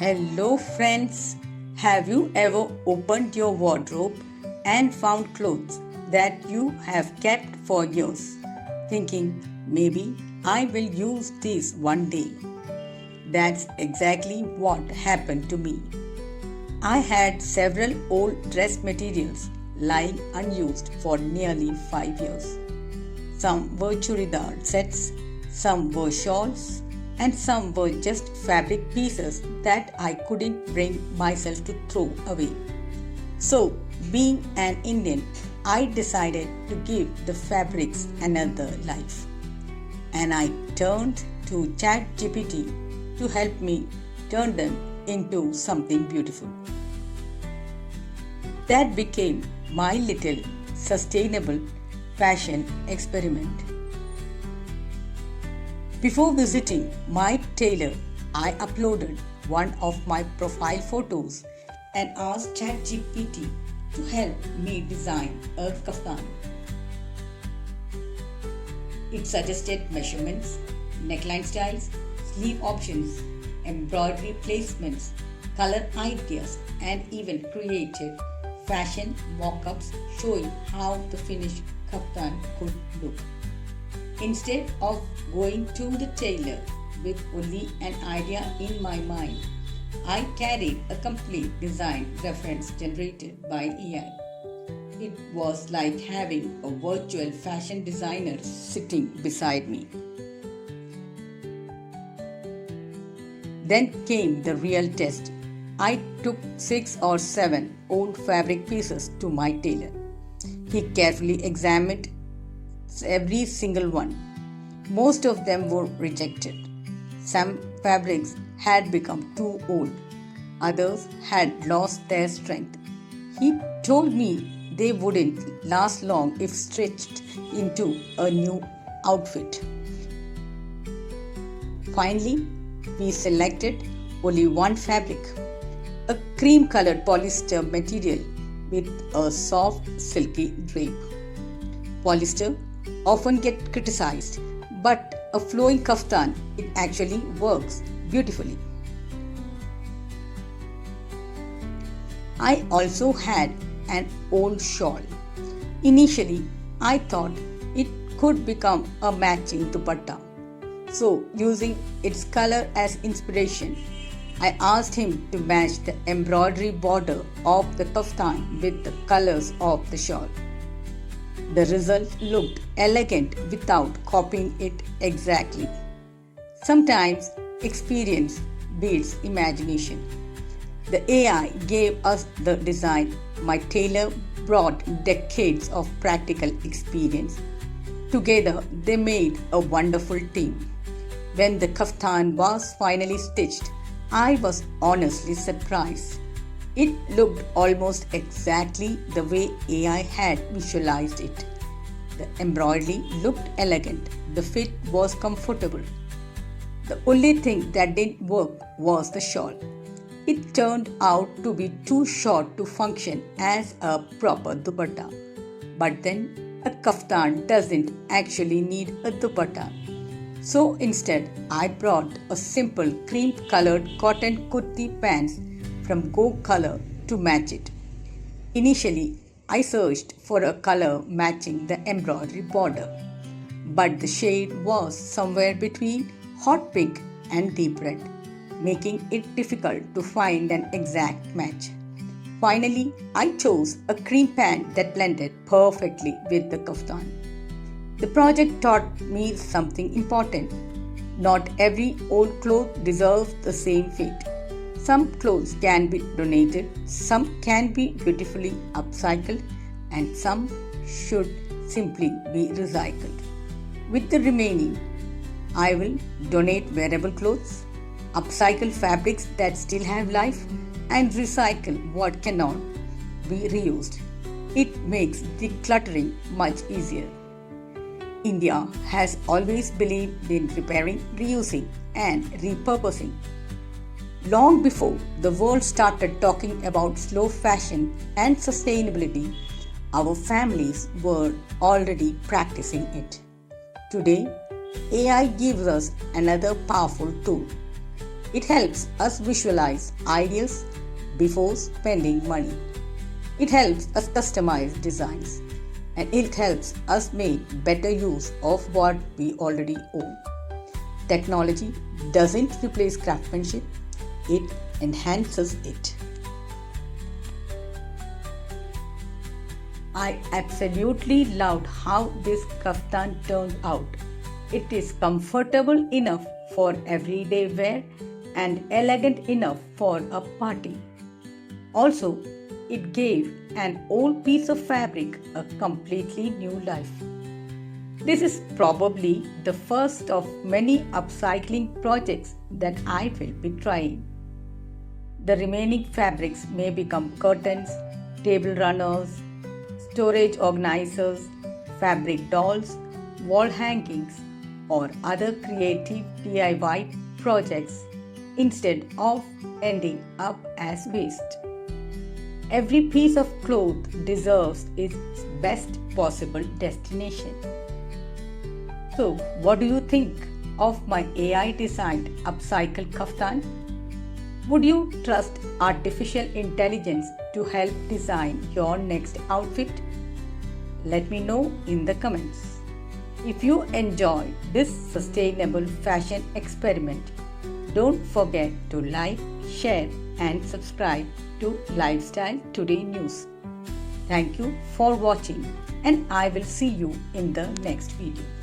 Hello, friends. Have you ever opened your wardrobe and found clothes that you have kept for years, thinking maybe I will use these one day? That's exactly what happened to me. I had several old dress materials lying unused for nearly 5 years. Some were churidar sets, some were shawls, and some were just fabric pieces that I couldn't bring myself to throw away. So, being an Indian, I decided to give the fabrics another life. And I turned to ChatGPT to help me turn them into something beautiful. That became my little sustainable fashion experiment. Before visiting my tailor, I uploaded one of my profile photos and asked ChatGPT to help me design a kaftan. It suggested measurements, neckline styles, sleeve options, embroidery placements, color ideas, and even created fashion mock-ups showing how the finished kaftan could look. Instead of going to the tailor with only an idea in my mind, I carried a complete design reference generated by AI. It was like having a virtual fashion designer sitting beside me. Then came the real test. I took 6 or 7 old fabric pieces to my tailor. He carefully examined every single one. Most of them were rejected. Some fabrics had become too old. Others had lost their strength. He told me they wouldn't last long if stitched into a new outfit. Finally, we selected only one fabric, a cream-colored polyester material with a soft, silky drape. Polyester often get criticized, but a flowing kaftan, it actually works beautifully. I also had an old shawl. Initially, I thought it could become a matching dupatta. So, using its color as inspiration, I asked him to match the embroidery border of the kaftan with the colors of the shawl. The result looked elegant without copying it exactly. Sometimes experience beats imagination. The AI gave us the design. My tailor brought decades of practical experience. Together, they made a wonderful team. When the kaftan was finally stitched, I was honestly surprised. It looked almost exactly the way AI had visualized it. The embroidery looked elegant. The fit was comfortable. The only thing that didn't work was the shawl. It turned out to be too short to function as a proper dupatta. But then, a kaftan doesn't actually need a dupatta. So instead, I brought a simple cream-colored cotton kurti pants from Go Color to match it. Initially, I searched for a color matching the embroidery border, but the shade was somewhere between hot pink and deep red, making it difficult to find an exact match. Finally, I chose a cream pant that blended perfectly with the kaftan. The project taught me something important. Not every old cloth deserves the same fate. Some clothes can be donated, some can be beautifully upcycled, and some should simply be recycled. With the remaining, I will donate wearable clothes, upcycle fabrics that still have life, and recycle what cannot be reused. It makes decluttering much easier. India has always believed in repairing, reusing, and repurposing. Long before the world started talking about slow fashion and sustainability, our families were already practicing it. Today, AI gives us another powerful tool. It helps us visualize ideas before spending money. It helps us customize designs, and it helps us make better use of what we already own. Technology doesn't replace craftsmanship, it enhances it. I absolutely loved how this kaftan turned out. It is comfortable enough for everyday wear and elegant enough for a party. Also, it gave an old piece of fabric a completely new life. This is probably the first of many upcycling projects that I will be trying. The remaining fabrics may become curtains, table runners, storage organizers, fabric dolls, wall hangings, or other creative DIY projects instead of ending up as waste. Every piece of cloth deserves its best possible destination. So, what do you think of my AI designed upcycle kaftan? Would you trust artificial intelligence to help design your next outfit? Let me know in the comments. If you enjoyed this sustainable fashion experiment, don't forget to like, share, and subscribe to Lifestyle Today News. Thank you for watching, and I will see you in the next video.